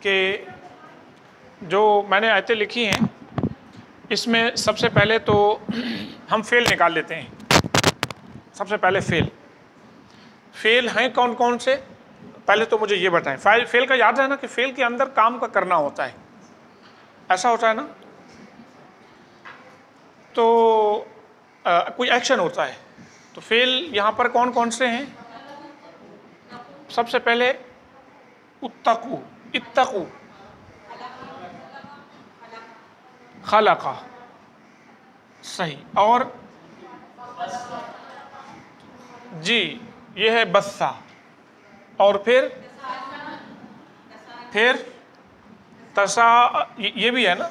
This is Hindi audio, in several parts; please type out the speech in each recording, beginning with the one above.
कि जो मैंने आयतें लिखी हैं इसमें सबसे पहले तो हम फेल निकाल लेते हैं। सबसे पहले फेल हैं कौन कौन से, पहले तो मुझे ये बताएं। फेल का याद है ना कि फेल के अंदर काम का करना होता है, ऐसा होता है ना, तो कोई एक्शन होता है। तो फेल यहाँ पर कौन कौन से हैं? सबसे पहले उत्तकू, इत्तकू, खलका, सही। और जी ये है बस्सा। और फिर तसा, ये भी है ना,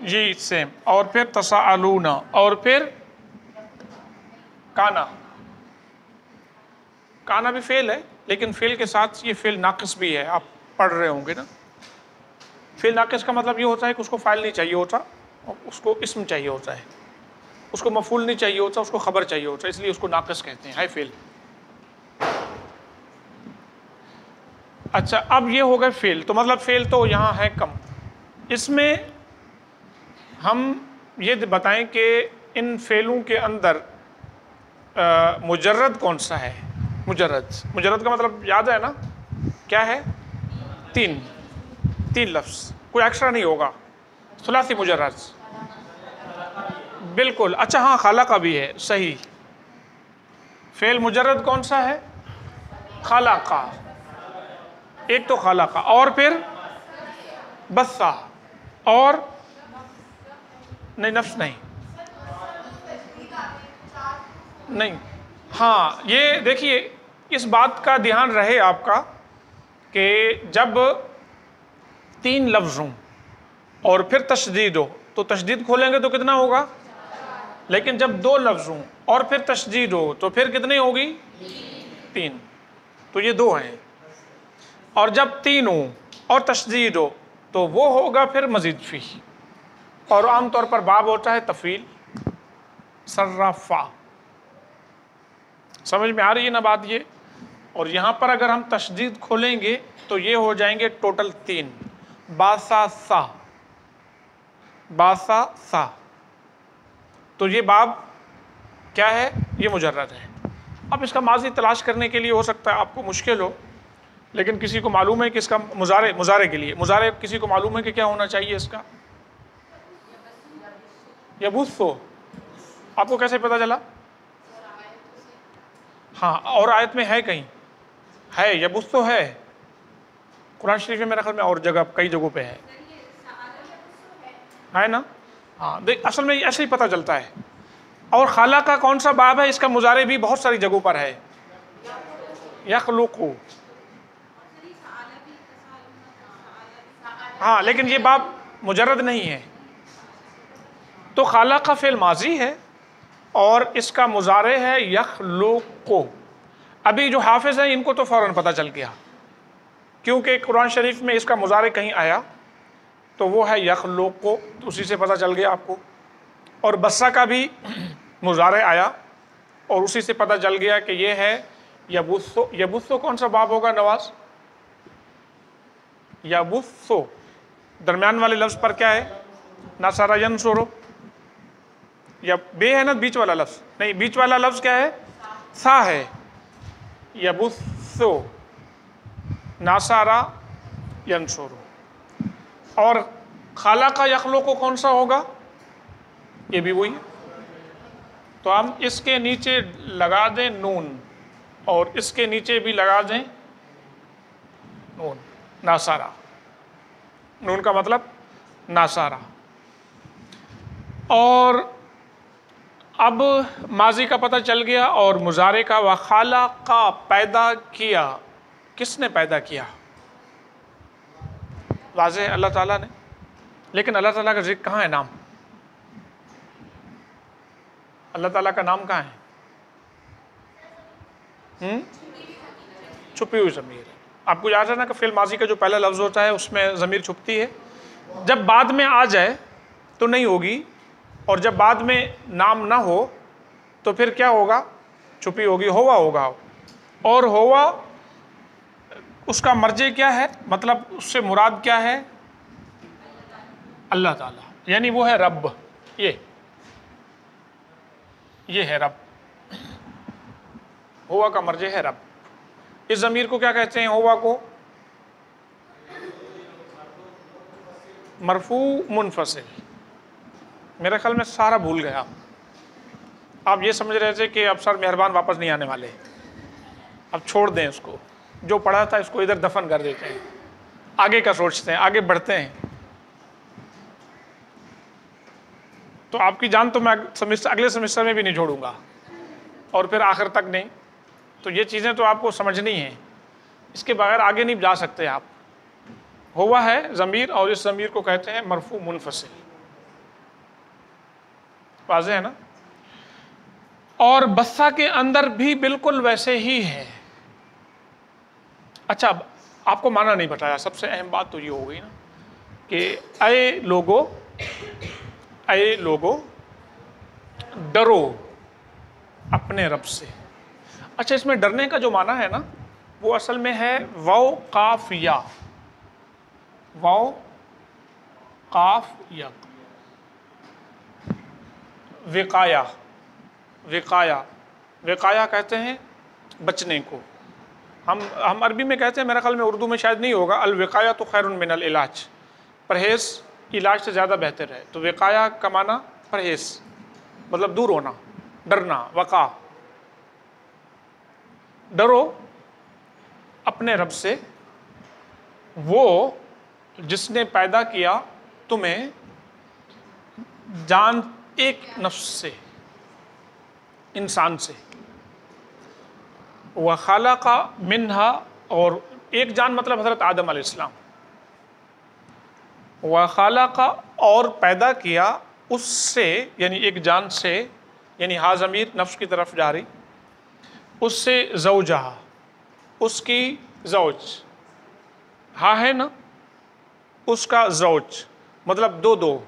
जी सेम। और फिर तसाअलूना, और फिर काना भी फेल है, लेकिन फेल के साथ ये फेल नाकिस भी है, आप पढ़ रहे होंगे ना। फेल नाकिस का मतलब ये होता है कि उसको फाइल नहीं चाहिए होता, उसको इस्म चाहिए होता है, उसको मफूल नहीं चाहिए होता, उसको खबर चाहिए होता है, इसलिए उसको नाकिस कहते हैं, है फेल। अच्छा, अब ये हो गए फेल, तो मतलब फेल तो यहाँ है कम। इसमें हम ये बताएं कि इन फेलों के अंदर मुजर्रद कौन सा है। मुजर्रद का मतलब याद है ना, क्या है? तीन लफ्ज़, कोई एक्स्ट्रा नहीं होगा। सुलासी मुजर्रद, बिल्कुल। अच्छा हाँ, खाला का भी है, सही। फेल मुजर्रद कौन सा है? खाला का, एक तो खाला का, और फिर बस्सा, और नहीं, नफ्स नहीं। हाँ, ये देखिए, इस बात का ध्यान रहे आपका कि जब तीन लफ्ज़ हों और फिर तशदीद हो, तो तशदीद खोलेंगे तो कितना होगा? लेकिन जब दो लफ्ज़ हों और फिर तशदीद हो तो फिर कितनी होगी? तीन। तो ये दो हैं। और जब तीन हो और तशदीद हो तो वो होगा फिर मज़ीद फ़ी, और आमतौर पर बाब होता है तफ़ील, सर्राफ़ा। समझ में आ रही है ना बात ये? और यहाँ पर अगर हम तशदीद खोलेंगे तो ये हो जाएंगे टोटल तीन, बासा सा। तो ये बाब क्या है? ये मुजर्रद है। अब इसका माजी तलाश करने के लिए हो सकता है आपको मुश्किल हो, लेकिन किसी को मालूम है कि इसका मुजारे के लिए, मुजारे किसी को मालूम है कि क्या होना चाहिए इसका? यबुस्सो। आपको कैसे पता चला? हाँ, और आयत में है, कहीं है यबुस्सो है, कुरान शरीफ में मेरे ख्याल में और जगह, कई जगहों पे है ना। हाँ देख, असल में ऐसे ही पता चलता है। और खाला का कौन सा बाब है? इसका मुजारे भी बहुत सारी जगहों पर है, यखलुकु। हाँ, लेकिन ये बाब मुजर्रद नहीं है। तो खाला का फेल माजी है और इसका मुजारे है यखलुकु। अभी जो हाफिज हैं इनको तो फ़ौरन पता चल गया, क्योंकि कुरान शरीफ में इसका मुजारे कहीं आया तो वो है यखलुकु, तो उसी से पता चल गया आपको। और बस्सा का भी मुजारे आया और उसी से पता चल गया कि ये है यबुस्सो। यबुस्सो कौन सा बाब होगा नवाज? यबुस्सो दरमियान वाले लफ्ज़ पर क्या है? नासारा यंसुरो। या बे है ना, बीच वाला लफ्ज़ नहीं, बीच वाला लफ्ज़ क्या है? सा है। यबुस्सो, नासारा यंसुरो। और खाला का यखलुकु कौन सा होगा? ये भी वही है। तो हम इसके नीचे लगा दें नून और इसके नीचे भी लगा दें नून, नासारा। नून का मतलब नासारा। और अब माजी का पता चल गया और मुजारे का। वखाला का पैदा किया, किसने पैदा किया? वाज़ेह अल्लाह ताला ने। लेकिन अल्लाह ताला का जिक्र कहाँ है? नाम, अल्लाह ताला का नाम कहाँ है? छुपी हुई ज़मीर है। आपको याद है ना कि फ़िल माजी का जो पहला लफ्ज़ होता है उसमें ज़मीर छुपती है। जब बाद में आ जाए तो नहीं होगी, और जब बाद में नाम ना हो तो फिर क्या होगा? छुपी होगी, होवा होगा। और होवा उसका मर्जे क्या है, मतलब उससे मुराद क्या है, अल्लाह ताला, यानी वो है रब। ये है रब, हुआ का मर्जे है रब। इस ज़मीर को क्या कहते हैं, हुआ को मरफू मुनफसिल। मेरे ख्याल में सारा भूल गया। आप ये समझ रहे थे कि अब सर मेहरबान वापस नहीं आने वाले, अब छोड़ दें उसको, जो पढ़ा था इसको इधर दफन कर देते हैं, आगे का सोचते हैं, आगे बढ़ते हैं। तो आपकी जान तो मैं अगले सेमेस्टर में भी नहीं छोड़ूंगा, और फिर आखिर तक नहीं। तो ये चीज़ें तो आपको समझनी हैं, इसके बगैर आगे नहीं जा सकते आप। हुआ है ज़मीर, और इस ज़मीर को कहते हैं मरफू मुनफसिल। वाज़ेह है ना। और बस्सा के अंदर भी बिल्कुल वैसे ही है। अच्छा, आपको माना नहीं बताया, सबसे अहम बात तो ये हो गई ना कि ऐ लोगो डरो अपने रब से। अच्छा, इसमें डरने का जो माना है ना, वो असल में है वाव काफ या, वाव काफ या, विकाया। विकाया कहते हैं बचने को। हम अरबी में कहते हैं, मेरे ख्याल में उर्दू में शायद नहीं होगा, अल विकाया तो खैरुन मिनल इलाज, परहेज़ इलाज से ज़्यादा बेहतर है। तो विकाया का माना परहेज़, मतलब दूर होना, डरना, वक़ा। डरो अपने रब से, वो जिसने पैदा किया तुम्हें जान एक नफ्स से, इंसान से, व खालका मिन्हा, और एक जान मतलब हज़रत आदम अलैहिस्सलाम, व खालका, और पैदा किया उससे, यानी एक जान से, यानी हा ज़मीर नफ्स की तरफ जा रही, उससे ज़ौजहा, उसकी ज़ौज, हा है ना, उसका ज़ौज मतलब दो,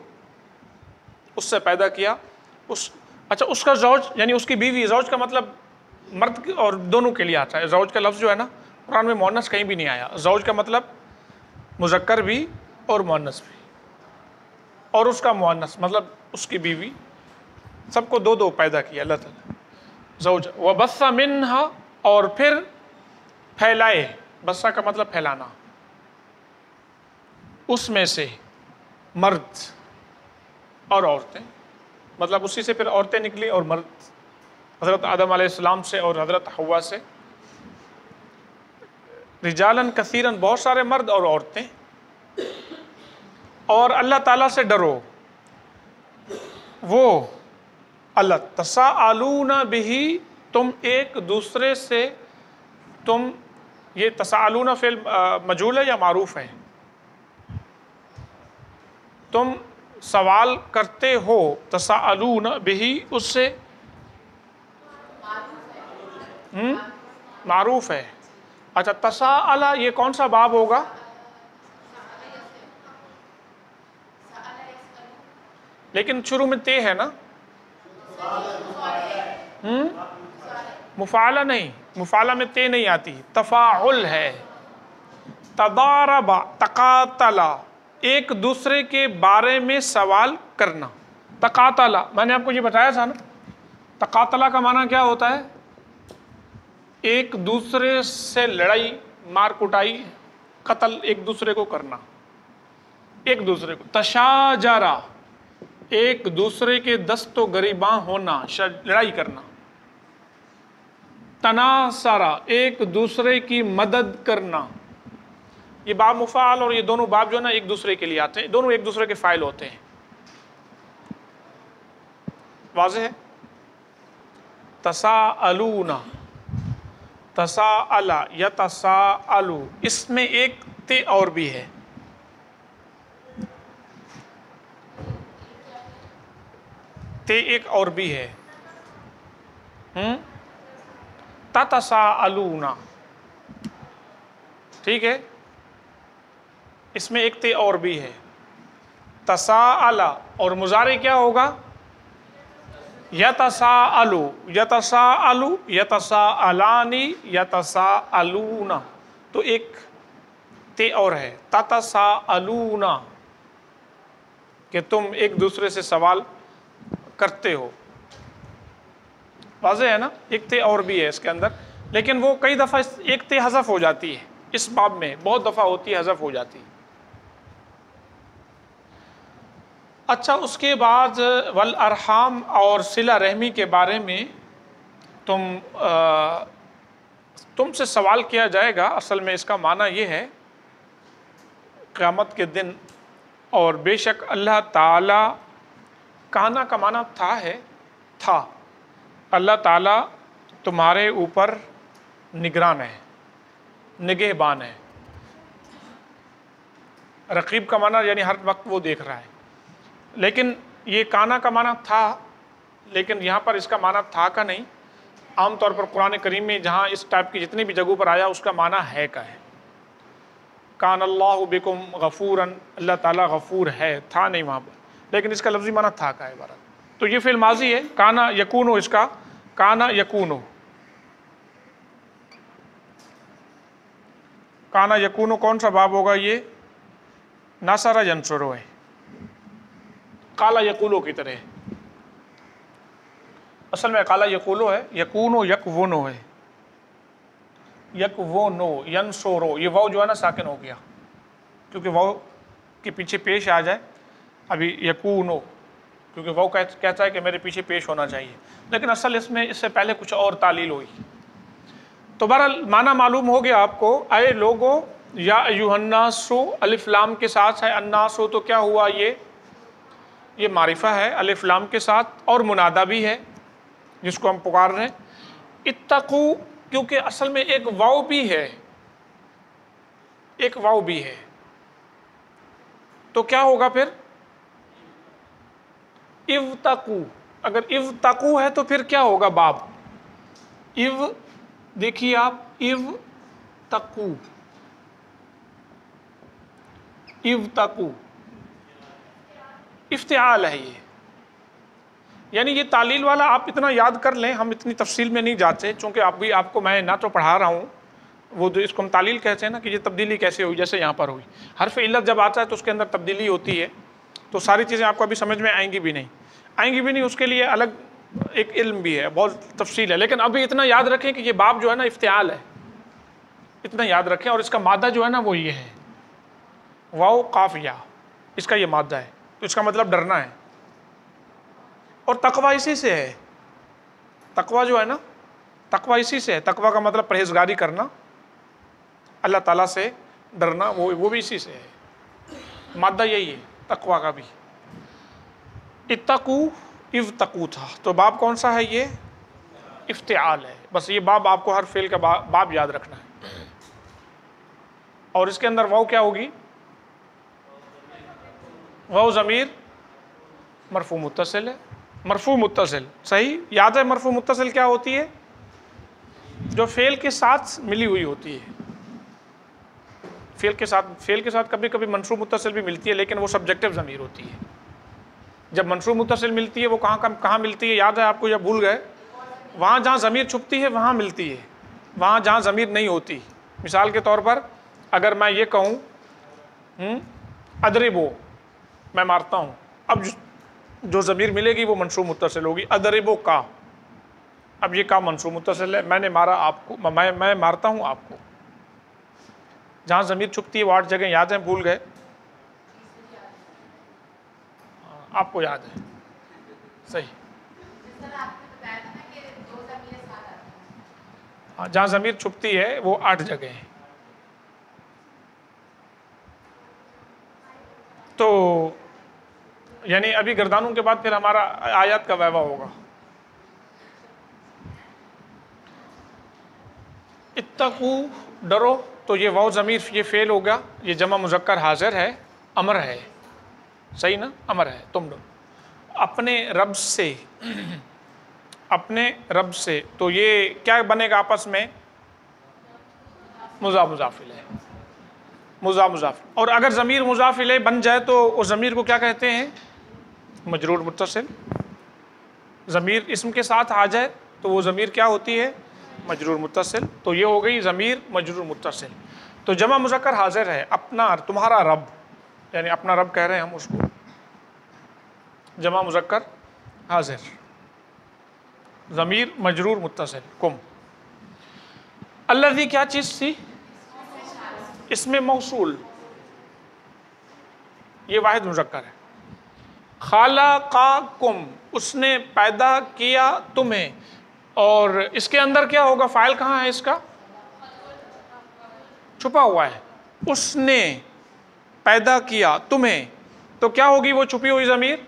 उससे पैदा किया अच्छा, उसका ज़ौज यानी उसकी बीवी। ज़ौज का मतलब मर्द और दोनों के लिए आता है। ज़ौज का लफ्ज़ जो है ना, कुरान में मुअन्नस कहीं भी नहीं आया। ज़ौज का मतलब मुज़क्कर भी और मुअन्नस भी, और उसका मुअन्नस मतलब उसकी बीवी, सबको दो पैदा किया अल्लाह ताला। ज़ौज व बस्सा मिन्हा, और फिर फैलाए, बस्सा का मतलब फैलाना, उसमें से मर्द और औरतें, मतलब उसी से फिर औरतें निकली और मर्द, हज़रत आदम अलैहिस्सलाम से और हज़रत हव्वा से। रिजालन कसीरन, बहुत सारे मर्द और औरतें। और अल्लाह ताला से डरो, वो अल्लाह तसाअलूना बिही, तुम एक दूसरे से, तुम, ये तसाअलूना फिल मजूल है या मारूफ है, तुम सवाल करते हो, तसाअलूना बिही, उससे मारूफ है। अच्छा, तसाअला ये कौन सा बाब होगा, लेकिन शुरू में ते है ना, मुफाला नहीं, मुफाला में ते नहीं आती, तफाउल है। तदारबा, तकातला, एक दूसरे के बारे में सवाल करना। तकातला मैंने आपको ये बताया था ना, तकातला का माना क्या होता है, एक दूसरे से लड़ाई, मार कुटाई, कत्ल, एक दूसरे को करना, एक दूसरे को। तशाजरा, एक दूसरे के दस्तो गरीबां होना, लड़ाई करना। तनासरा, एक दूसरे की मदद करना। ये बाब मुफाल और ये दोनों बाब जो है ना, एक दूसरे के लिए आते हैं, दोनों एक दूसरे के फाइल होते हैं। वाज़ेह है। तसाअलूना, तसाअला या तसाअलू, इसमें एक ते और भी है, ते एक और भी है। तसाअलूना, ठीक है, इसमें एक ते और भी है। तसाअला, और मुजारे क्या होगा, यतसाअलु, यतसाअलु, यतसाअलानी, यतसाअलूना। तो एक ते और है, ततसाअलूना, कि तुम एक दूसरे से सवाल करते हो। वाज़ेह है ना, एक ते और भी है इसके अंदर, लेकिन वो कई दफ़ा एक ते हज़फ हो जाती है, इस बाब में बहुत दफ़ा होती है, हज़फ हो जाती है। अच्छा, उसके बाद वल अरहाम और सिला रहमी के बारे में तुमसे सवाल किया जाएगा। असल में इसका माना ये है क़यामत के दिन, और बेशक अल्लाह ताला, काना का माना था है, था, अल्लाह ताला तुम्हारे ऊपर निगरान है, निगहबान है। रकीब का माना यानी हर वक्त वो देख रहा है, लेकिन ये काना का माना था, लेकिन यहाँ पर इसका माना था का नहीं। आमतौर पर कुरान करीम में जहाँ इस टाइप की जितनी भी जगहों पर आया उसका माना है का है। कान अल्लाहु बिकुम गफूरन, अल्लाह ताला गफूर है, था नहीं वहाँ पर, लेकिन इसका लफ्ज़ी माना था का है इबारत। तो ये फ़िल माजी है, काना यकूनो, इसका काना यकूनो, काना यकूनो कौन सा बाब होगा? ये नासरा यंसुरो है, काला यकूलो की तरह। असल में काला यकूलो है, यकूनो यकवुनो है, यकवुनो यंसुरो, ये वाव जो है ना साकिन हो गया, क्योंकि वाव के पीछे पेश आ जाए। अभी यकूनो, क्योंकि वाव कहता है कि मेरे पीछे पेश होना चाहिए, लेकिन असल इसमें इससे पहले कुछ और तालील हुई। तो बहरहाल माना मालूम हो गया आपको। अय लोगो, या अय्युहन्नासु, अलिफ लाम के साथ है, अन्नासु तो क्या हुआ? ये मारिफा है अलिफ लाम के साथ, और मुनादा भी है जिसको हम पुकार रहे हैं। इत्तकू, क्योंकि असल में एक वाव भी है, एक वाव भी है, तो क्या होगा फिर? इव्तकू। अगर इव्तकू है तो फिर क्या होगा? बाब इव, देखिए आप, इव्तकू, इव्तकू इफ्तिआल है ये, यानी ये तालील वाला आप इतना याद कर लें, हम इतनी तफसील में नहीं जाते, चूँकि आपको मैं ना तो पढ़ा रहा हूँ, वो जो इसको हम तालील कहते हैं ना, कि ये तब्दीली कैसे हुई, जैसे यहाँ पर हुई। हर्फ इल्लत जब आता है तो उसके अंदर तब्दीली होती है, तो सारी चीज़ें आपको अभी समझ में आएंगी भी नहीं, उसके लिए अलग एक इल्म भी है, बहुत तफसील है। लेकिन अभी इतना याद रखें कि ये बाब जो है ना इफ्तिआल है, इतना याद रखें। और इसका मादा जो है ना वो ये है, वाव काफ या, इसका ये मादा है, तो इसका मतलब डरना है। और तकवा इसी से है, तकवा जो है ना, तकवा इसी से है। तकवा का मतलब परहेजगारी करना, अल्लाह ताला से डरना, वो भी इसी से है। मादा यही है तकवा का भी। इत्तकू इव्तकू था, तो बाब कौन सा है? ये इफ्तिआल है। बस ये बाब आपको हर फेल का बाब याद रखना है। और इसके अंदर वाव क्या होगी? वाव ज़मीर मरफू मुत्तसिल है, मरफू मुत्तसिल, सही याद है। मरफू मुत्तसिल क्या होती है? जो फेल के साथ मिली हुई होती है। फेल के साथ कभी कभी मंसूब मुत्तसिल भी मिलती है, लेकिन वो सब्जेक्टिव ज़मीर होती है। जब मंसूब मुत्तसिल मिलती है वो कहाँ मिलती है? याद है आपको या भूल गए? वहाँ जहाँ ज़मीर छुपती है वहाँ मिलती है, वहाँ जहाँ ज़मीर नहीं होती। मिसाल के तौर पर अगर मैं ये कहूँ अदरिबो, मैं मारता हूँ, अब जो ज़मीर मिलेगी वो मंसूब मुत्तसिल होगी। अदरिबो का, अब ये का मंसूब मुत्तसिल है, मैंने मारा आपको, मैं मारता हूँ आपको। जहाँ ज़मीर छुपती है वो 8 जगह याद हैं, भूल गए? आपको याद है, सही। हाँ, जहाँ ज़मीर छुपती है वो 8 जगह हैं। तो यानी अभी गर्दानों के बाद फिर हमारा आयत का वैवा होगा। इत्तकू, डरो, तो ये वाव ज़मीर ये फ़ेल होगा, ये जमा मुज़क्कर हाज़िर है, अमर है, सही ना? अमर है, तुम डरो अपने रब से, अपने रब से। तो ये क्या बनेगा आपस में? मुज़ाफ़िल है, मुज़ाफ़िल। और अगर ज़मीर मुज़ाफ़िल बन जाए तो उस ज़मीर को क्या कहते हैं? मजरूर मुत्तसिल। ज़मीर इस्म के साथ आ जाए तो वो ज़मीर क्या होती है? मजरूर मुत्तसिल। तो ये हो गई ज़मीर मजरूर मुत्तसिल। तो जमा मुज़क्कर हाजिर है, अपना, तुम्हारा रब, यानी अपना रब कह रहे हैं हम उसको, जमा मुज़क्कर हाजिर, ज़मीर मजरूर मुत्तसिल, कुम। अल्लज़ी क्या चीज़ थी? इसमें मौसूल, ये वाहिद मुज़क्कर है। खालक़कुम, उसने पैदा किया तुम्हें, और इसके अंदर क्या होगा? फ़ाइल कहाँ है इसका? छुपा हुआ है। उसने पैदा किया तुम्हें, तो क्या होगी वो छुपी हुई ज़मीर?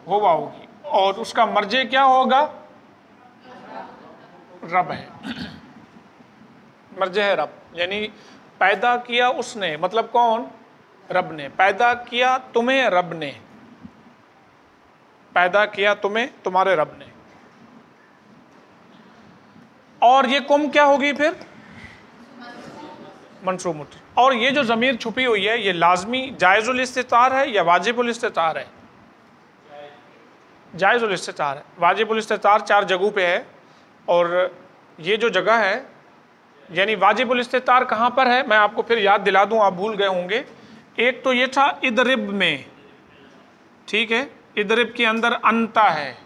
हुआ होगी, और उसका मर्जे क्या होगा? रब है, मर्जे है रब, यानी पैदा किया उसने, मतलब कौन? रब ने। पैदा किया तुम्हें रब ने, पैदा किया तुम्हें तुम्हारे रब ने। और ये कुम क्या होगी फिर? मंसूब मुतअल्लिक़। और ये जो ज़मीर छुपी हुई है, ये लाज़मी जायज़ुल इस्तितार है या वाजिबुल इस्तितार है? जायज़ुल इस्तितार है। वाजिबुल इस्तितार 4 जगहों पे है, और ये जो जगह है, यानी वाजिबुल इस्तितार कहाँ पर है, मैं आपको फिर याद दिला दूँ, आप भूल गए होंगे। एक तो ये था इदरिब में, ठीक है, इदरिब के अंदर अंता है,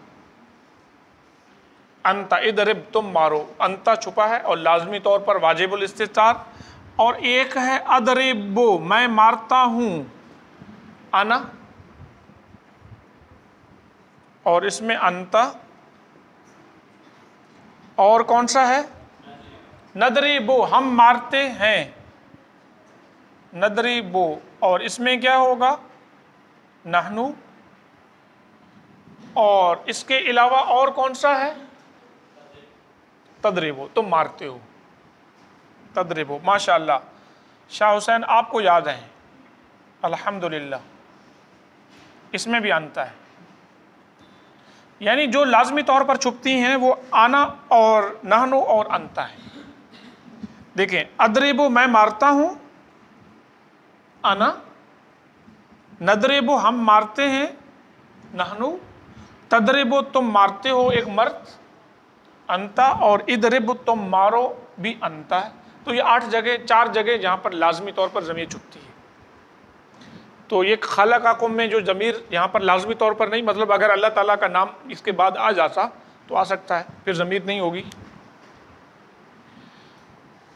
अंता, इदरिब तुम मारो, अंता छुपा है और लाजमी तौर पर वाजिबुल इस्तितार। और एक है अदरिबो, मैं मारता हूं, अना, और इसमें अंता। और कौन सा है? नदरिबो, हम मारते हैं, नदरिबो। और इसमें क्या होगा? नहनु। और इसके अलावा और कौन सा है? तदरिबो, तुम मारते हो, तदरिबो। माशाअल्लाह शाह हुसैन, आपको याद है, अल्हम्दुलिल्लाह। इसमें भी अंता है, यानी जो लाजमी तौर पर छुपती हैं वो आना और नहनु और अंता है। देखें, अदरिबो मैं मारता हूं, अना, नदरिबो हम मारते हैं, नहनु, तदरिबो तुम मारते हो, एक मर्द, अंता, और इदरिब तुम मारो भी अंता है। तो ये 8 जगह, 4 जगह जहाँ पर लाजमी तौर पर ज़मीर छुपती है। तो ये खालक़कुम में जो ज़मीर यहाँ पर लाजमी तौर पर नहीं, मतलब अगर अल्लाह ताला का नाम इसके बाद आ जाता तो आ सकता है, फिर ज़मीर नहीं होगी।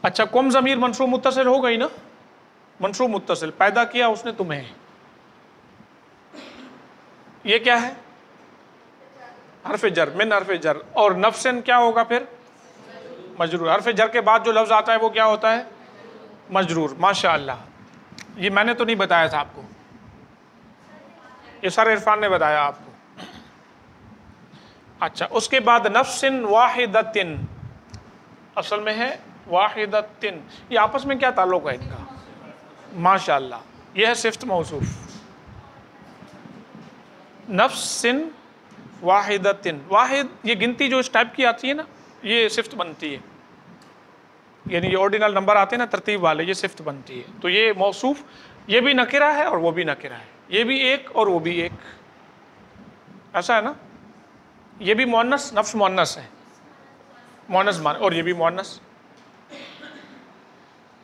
अच्छा, कुम ज़मीर मंसूब मुत्तसिल हो गई ना, मंसूब मुत्तसिल, पैदा किया उसने तुम्हें, ये क्या है? हर्फ जर, मिन हर्फ जर। और नफ्सन क्या होगा फिर? मजरूर। हर्फ जर के बाद जो लफ्ज़ आता है वो क्या होता है? मजरूर। माशाअल्लाह, ये मैंने तो नहीं बताया था आपको, ये सर इरफान ने बताया आपको। अच्छा, उसके बाद नफ्सिन वाहिदतिन, असल में है वाहिदतिन। ये आपस में क्या ताल्लुक़ है इनका? माशाअल्लाह, यह है सिफ्त मौसूफ, नफ्सिन वाहिदतिन। वाहिद, ये गिनती जो इस टाइप की आती है ना, ये सिफ्त बनती है, यानी ये ऑर्डिनल नंबर आते हैं ना तरतीब वाले, ये सिफ्त बनती है। तो ये मौसूफ, ये भी नकिरा है और वो भी नकिरा है, ये भी एक और वो भी एक, ऐसा है ना। ये भी मुअन्नस, नफ्स मुअन्नस है, मुअन्नस मान, और ये भी मुअन्नस।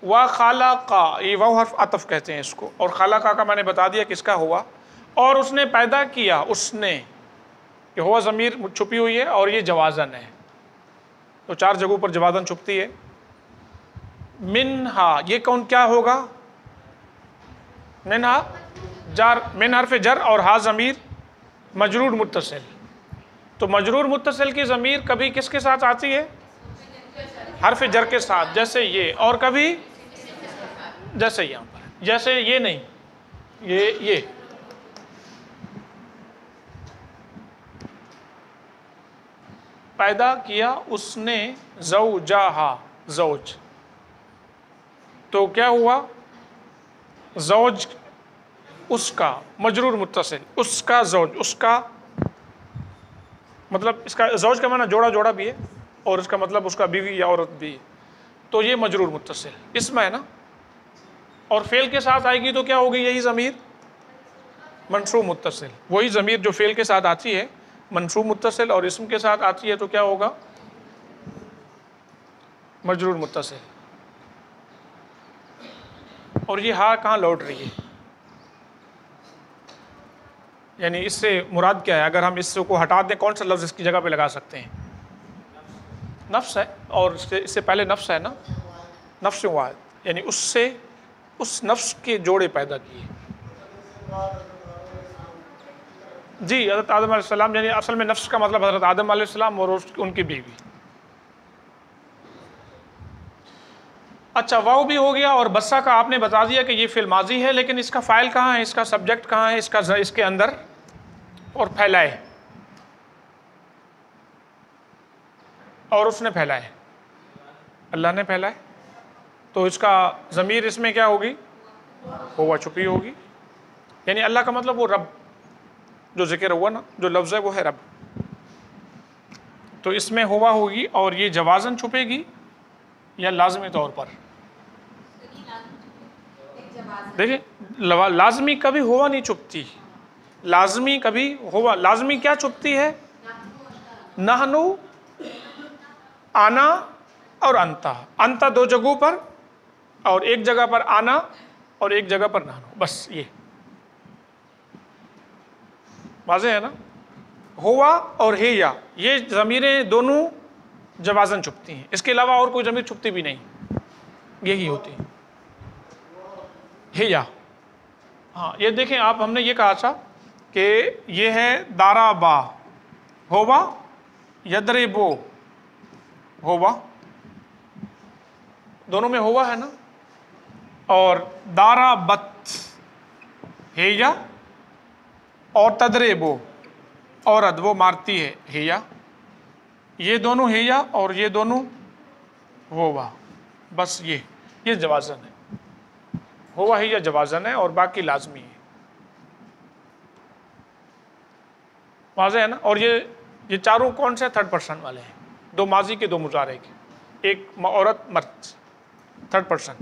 व खालाका, ये वाव हर्फ अतफ कहते हैं इसको, और खालाका का मैंने बता दिया किसका हुआ। और उसने पैदा किया, उसने, ये हुआ ज़मीर छुपी हुई है, और ये जवाज़न है, तो 4 जगहों पर जवाज़न छुपती है। मिनहा, ये कौन क्या होगा? मिनहा जार, मिन हर्फ जर, और हा ज़मीर मजरूर मुत्तसिल। तो मजरूर मुत्तसिल की ज़मीर कभी किसके साथ आती है? हर्फ जर के साथ, जैसे ये, और कभी जैसे यहाँ पर, जैसे ये नहीं, ये पैदा किया उसने ज़ौजाहा, ज़ौज, तो क्या हुआ? ज़ौज उसका, मजरूर मुत्तसिल, उसका ज़ौज, उसका मतलब इसका ज़ौज का माना जोड़ा जोड़ा भी है, और इसका मतलब उसका बीवी या औरत भी है। तो ये मजरूर मुत्तसिल इसमें है ना, और फेल के साथ आएगी तो क्या होगी? यही ज़मीर मंसूब मुत्तसिल, वही ज़मीर जो फेल के साथ आती है मंसूब मुत्तसिल, और इसम के साथ आती है तो क्या होगा? मजरूर मुत्तसिल। और ये हा कहाँ लौट रही है, यानी इससे मुराद क्या है? अगर हम इससे को हटा दें, कौन सा लफ्ज़ इसकी जगह पे लगा सकते हैं? नफ्स है, और इससे पहले नफ्स है ना, नफ्स वाहिद, यानी उससे उस नफ्स के जोड़े पैदा किए। जी, हज़रत आदम अलैहिस्सलाम, यानी असल में नफ्स का मतलब हज़रत आदम अलैहिस्सलाम और उनकी बीवी। अच्छा, वाव भी हो गया, और बस्सा का आपने बता दिया कि ये फिल माजी है, लेकिन इसका फ़ाइल कहाँ है, इसका सब्जेक्ट कहाँ है, इसके अंदर? और फैलाए, और उसने फैलाए, अल्लाह ने फैलाए, तो इसका ज़मीर इसमें क्या होगी? हुआ छुपी होगी। यानी अल्लाह का मतलब वो रब जो जिक्र हुआ ना, जो लफ्ज़ है वो है रब, तो इसमें हुआ होगी, और ये जवाज़न छुपेगी या लाजमी तौर पर? देखिए, लाजमी कभी हुआ नहीं छुपती, लाजमी कभी हुआ, लाजमी क्या छुपती है? नहनु, आना और अंता। अंता दो जगहों पर, और एक जगह पर आना और एक जगह पर नहनु, बस ये वाज़ेह है ना। हुआ और हेया, ये ज़मीरें दोनों जवाज़न छुपती हैं, इसके अलावा और कोई ज़मीर छुपती भी नहीं, यही होती है हेया। हाँ, ये देखें आप, हमने ये कहा था कि ये है दारा बा, होवा यदरे बो, होवा दोनों में होवा है ना, और दारा बत हेया, और तदरे बो, औरत वो मारती है, हेया, ये दोनों हेया और ये दोनों होवा, बस ये जवाज़न है, होवा हेया जवाज़न है, और बाकी लाजमी है। वाज़ेह है ना। और ये चारों कौन से? थर्ड पर्सन वाले हैं, दो माजी के, दो मुजारे के, एक औरत मर्द, थर्ड पर्सन।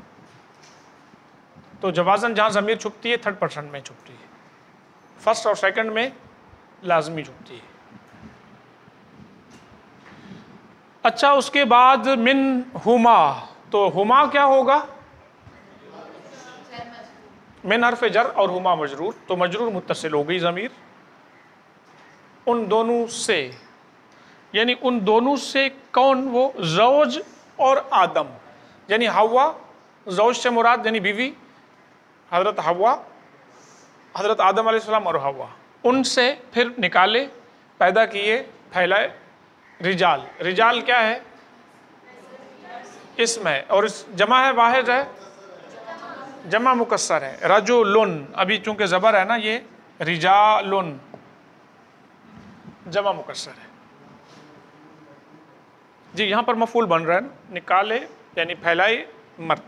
तो जवाज़न जहाँ ज़मीर छुपती है थर्ड पर्सन में छुपती है, फर्स्ट और सेकंड में लाजमी छुपती है। अच्छा, उसके बाद मिन हुमा, तो हुमा क्या होगा? मिन हर्फ जर और हुमा मजरूर, तो मजरूर मुत्तसिल हो गई ज़मीर। उन दोनों से, यानी उन दोनों से कौन? वो ज़ौज और आदम, यानी हवा, ज़ौज से मुराद यानी बीवी हज़रत हवा, हज़रत आदम अलैहिस्सलाम और हवा, उनसे फिर निकाले, पैदा किए, फैलाए रिजाल। रिजाल क्या है? इसम है, और इस जमा है, वाहिद है, जमा मुकस्सर है, रजुलुन, अभी चूंकि ज़बर है ना, ये रिजालुन जमा मुकस्सर है। जी, यहाँ पर मफूल बन रहा है ना, निकाले यानी फैलाए मर्द,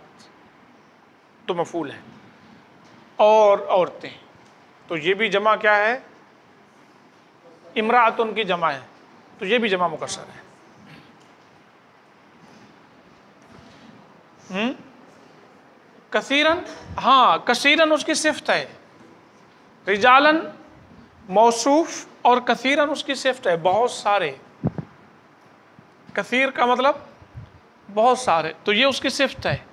तो मफूल है, और औरतें, तो ये भी जमा क्या है? इमराअतुन की जमा है, तो ये भी जमा मुकस्सर है। कसीरन, हाँ, कसीरन उसकी सिफ्त है, रिजालन मौसूफ, और कसीरन उसकी सिफ्त है, बहुत सारे। कसीर का मतलब बहुत सारे, तो ये उसकी सिफ्त है।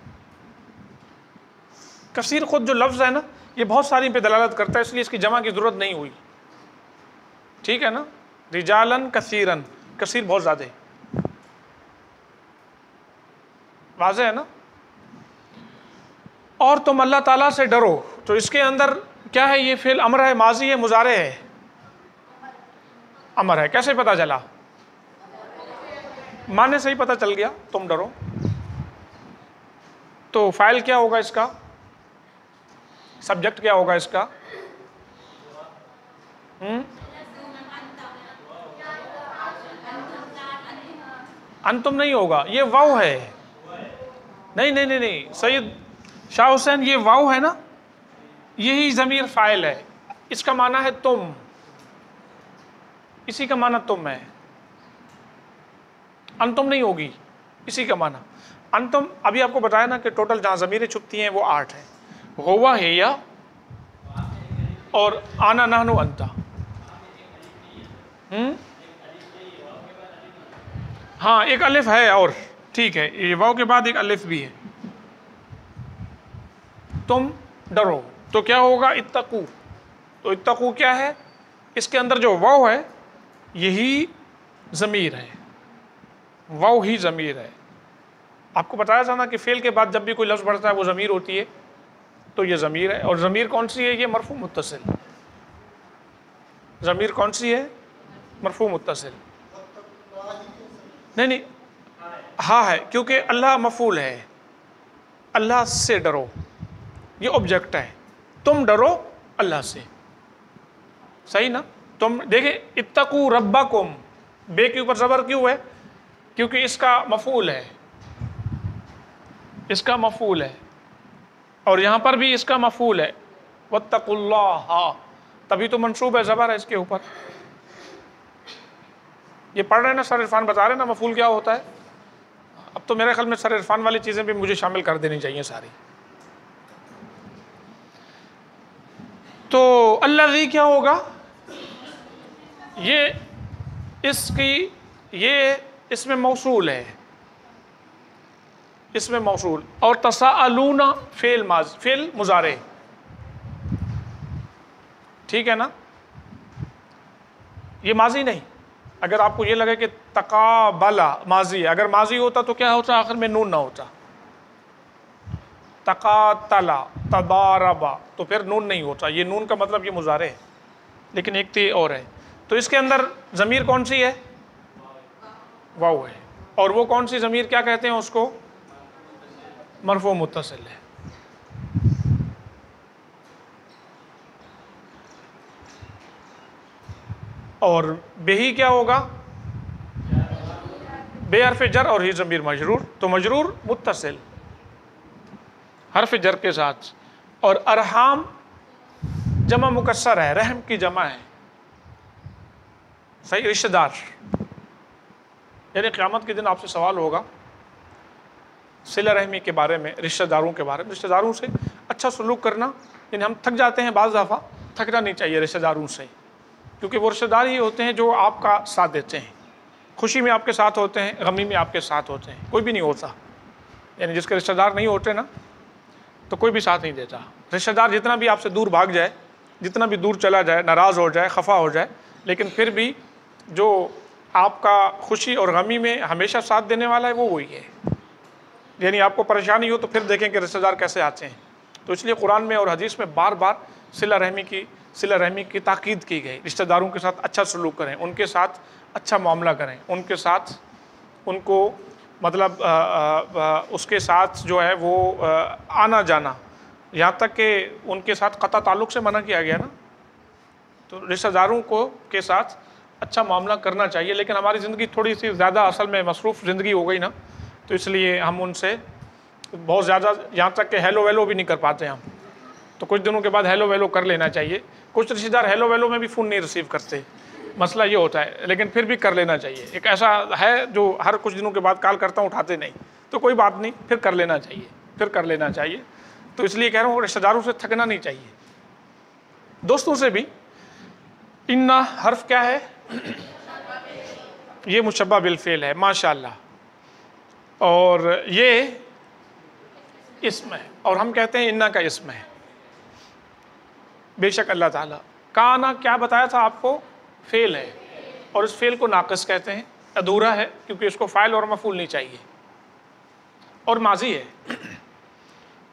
कसीर खुद जो लफ्ज़ है ना, ये बहुत सारी पे दलालत करता है, इसलिए इसकी जमा की ज़रूरत नहीं हुई, ठीक है ना। रिजालन कसीरन, कसीर बहुत ज़्यादा, वाज़ेह है ना। और तुम अल्लाह ताला से डरो, तो इसके अंदर क्या है? ये फिल अमर है, माजी है, मुजारे है? अमर है। कैसे पता चला? माने से ही पता चल गया, तुम डरो। तो फाइल क्या होगा इसका? सब्जेक्ट क्या होगा इसका? अंतुम नहीं होगा, ये वाव है। नहीं नहीं नहीं नहीं, सैयद शाह हुसैन, ये वाव है ना, यही ज़मीर फ़ाइल है, इसका माना है तुम, इसी का माना तुम है, अंतुम नहीं होगी, इसी का माना अंतुम। अभी आपको बताया ना कि टोटल जहाँ ज़मीरें छुपती हैं वो 8 है, होवा है या, और आना नहनु अंता। हाँ, एक अलिफ है, और ठीक है, ये वाव के बाद एक अलिफ भी है। तुम डरो, तो क्या होगा? इत्तकू। तो इत्तकू क्या है? इसके अंदर जो वाव है यही ज़मीर है, वाव ही ज़मीर है। आपको बताया था ना कि फ़ेल के बाद जब भी कोई लफ्ज़ बढ़ता है वो ज़मीर होती है, तो ये ज़मीर है। और ज़मीर कौन सी है? ये मरफू मुत्तसिल। ज़मीर कौन सी है? मरफू मुत्तसिल। नहीं नहीं, हाँ है, क्योंकि अल्लाह मफूल है। अल्लाह से डरो, ये ऑब्जेक्ट है। तुम डरो अल्लाह से, सही ना? तुम देखे इत्तकू रब्बकुम, बे के ऊपर ज़बर क्यों है? क्योंकि इसका मफूल है, इसका मफूल है। और यहाँ पर भी इसका मफूल है, वत्तकुल्लाह, तभी तो मंसूब है, ज़बर है इसके ऊपर। ये पढ़ रहे हैं ना, सर इरफान बता रहे हैं ना मफूल क्या होता है। अब तो मेरे ख्याल में सर इरफान वाली चीज़ें भी मुझे शामिल कर देनी चाहिए सारी। तो अल्लज़ी क्या होगा? ये इसकी, ये इसमें मौसूल है, इसमें मौसूल। और तसाअलूना फेल माज, फेल मुजारे, ठीक है ना? ये माजी नहीं। अगर आपको ये लगे कि तकाबला माजी, अगर माजी होता तो क्या होता? आखिर में नून ना होता। तकातला, तदारबा, तो फिर नून नहीं होता। ये नून का मतलब ये मुजारे है, लेकिन एक तो और है। तो इसके अंदर ज़मीर कौन सी है? वाव है। और वो कौन सी ज़मीर क्या कहते हैं उसको? मरफू मुत्तसिल है। और बेही क्या होगा? बे हर्फ जर और ही ज़मीर मजरूर, तो मजरूर मुत्तसिल हर्फ जर के साथ। और अरहाम जमा मुकस्सर है, रहम की जमा है, सही, रिश्तेदार। यानी क़यामत के दिन आपसे सवाल होगा सिला रहमी के बारे में, रिश्तेदारों के बारे में। रिश्तेदारों से अच्छा सलूक करना, यानी हम थक जाते हैं, बाज़ दफ़ा थकना नहीं चाहिए रिश्तेदारों से, क्योंकि वो रिश्तेदार ही होते हैं जो आपका साथ देते हैं। खुशी में आपके साथ होते हैं, गमी में आपके साथ होते हैं। कोई भी नहीं होता, यानी जिसके रिश्तेदार नहीं होते ना, तो कोई भी साथ नहीं देता। रिश्तेदार जितना भी आपसे दूर भाग जाए, जितना भी दूर चला जाए, नाराज़ हो जाए, खफा हो जाए, लेकिन फिर भी जो आपका खुशी और गमी में हमेशा साथ देने वाला है वो वही है। यानी आपको परेशानी हो तो फिर देखें कि रिश्तेदार कैसे आते हैं। तो इसलिए कुरान में और हदीस में बार बार सिला रहमी की ताकीद की गई। रिश्तेदारों के साथ अच्छा सलूक करें, उनके साथ अच्छा मामला करें, उनके साथ उनको मतलब उसके साथ जो है वो आना जाना, यहाँ तक कि उनके साथ क़ता ताल्लुक़ से मना किया गया ना। तो रिश्तेदारों को के साथ अच्छा मामला करना चाहिए। लेकिन हमारी ज़िंदगी थोड़ी सी ज़्यादा असल में मसरूफ़ ज़िंदगी हो गई ना, तो इसलिए हम उनसे बहुत ज़्यादा, यहाँ तक कि हेलो वेलो भी नहीं कर पाते हम। तो कुछ दिनों के बाद हेलो वेलो कर लेना चाहिए। कुछ रिश्तेदार हेलो वेलो में भी फ़ोन नहीं रिसीव करते, मसला ये होता है, लेकिन फिर भी कर लेना चाहिए। एक ऐसा है जो हर कुछ दिनों के बाद कॉल करता हूँ, उठाते नहीं, तो कोई बात नहीं, फिर कर लेना चाहिए, फिर कर लेना चाहिए। तो इसलिए कह रहा हूँ रिश्तेदारों से थकना नहीं चाहिए, दोस्तों से भी। इन्ना हर्फ क्या है? ये मुशब्बा बिल फेल है, माशाअल्लाह। और ये इस्म है, और हम कहते हैं इन्ना का इस्म है। बेशक अल्लाह ताला। काना क्या बताया था आपको? फेल है, और इस फेल को नाक़िस कहते हैं, अधूरा है, क्योंकि इसको फ़ाइल और मफ़ूल नहीं चाहिए, और माजी है।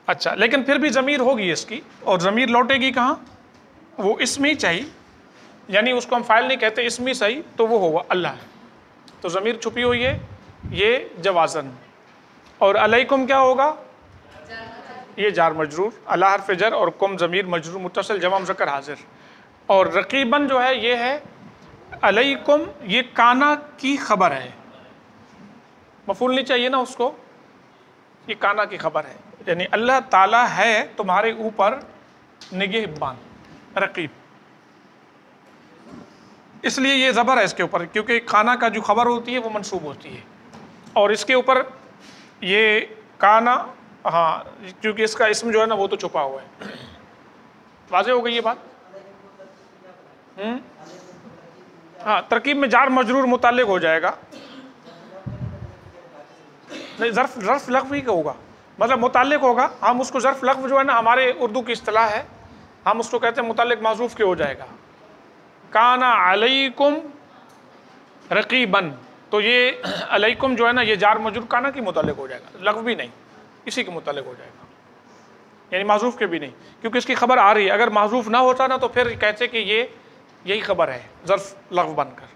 अच्छा, लेकिन फिर भी ज़मीर होगी इसकी, और ज़मीर लौटेगी कहाँ? वो इसमें ही चाहिए, यानी उसको हम फ़ाइल नहीं कहते, इसमें सही, तो वो होगा अल्लाह। तो ज़मीर छुपी हुई है, ये जवाज़न। और अलैकुम क्या होगा? ये जार मजरूर, अला हर्फ जर, और कुम ज़मीर मजरूर मुत्तसिल जमा मुज़क्कर हाजिर। और रकीबन जो है ये है अलैकुम, ये काना की खबर है, मफूल नहीं चाहिए ना उसको, ये काना की खबर है। यानी अल्लाह ताला है तुम्हारे ऊपर निगहबान, रकीब, इसलिए ये ज़बर है इसके ऊपर, क्योंकि खाना का जो खबर होती है वो मंसूब होती है। और इसके ऊपर ये काना, हाँ, क्योंकि इसका इसम जो है ना वो तो छुपा हुआ है। वाज़े हो गई ये बात? हाँ, तरकीब में जार मजरूर मुताल्लिक हो जाएगा। नहीं, ज़र्फ़ लग़्व ही होगा, मतलब मुताल्लिक़ होगा। हम उसको ज़र्फ़ लग़्व जो है ना, हमारे उर्दू की इस्तिलाह है, हम उसको कहते हैं मुताल्लिक़ माज़ूफ़ के हो जाएगा। काना अलैकुम रक़ीबन, तो ये अलैकुम जो है ना, ये जार मजरूर काना की मुताल्लिक़ हो जाएगा, लग़्व भी नहीं, इसी के मुताल्लिक़ हो जाएगा, यानी माज़ूफ़ के भी नहीं, क्योंकि इसकी खबर आ रही है। अगर माज़ूफ़ ना होता ना तो फिर कहते कि ये यही खबर है ज़र्फ़ लग़्व बनकर।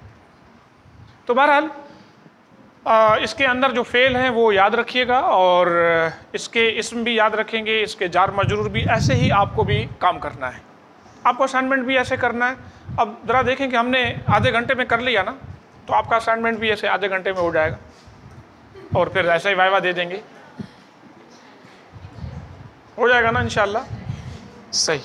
तो बहरहाल इसके अंदर जो फ़ेल हैं वो याद रखिएगा, और इसके इस्म भी याद रखेंगे, इसके जार मजरूर भी। ऐसे ही आपको भी काम करना है, आपको असाइनमेंट भी ऐसे करना है। अब ज़रा देखें कि हमने आधे घंटे में कर लिया ना, तो आपका असाइनमेंट भी ऐसे आधे घंटे में हो जाएगा, और फिर ऐसे ही वाइवा दे देंगे, हो जाएगा ना इंशाअल्लाह। सही।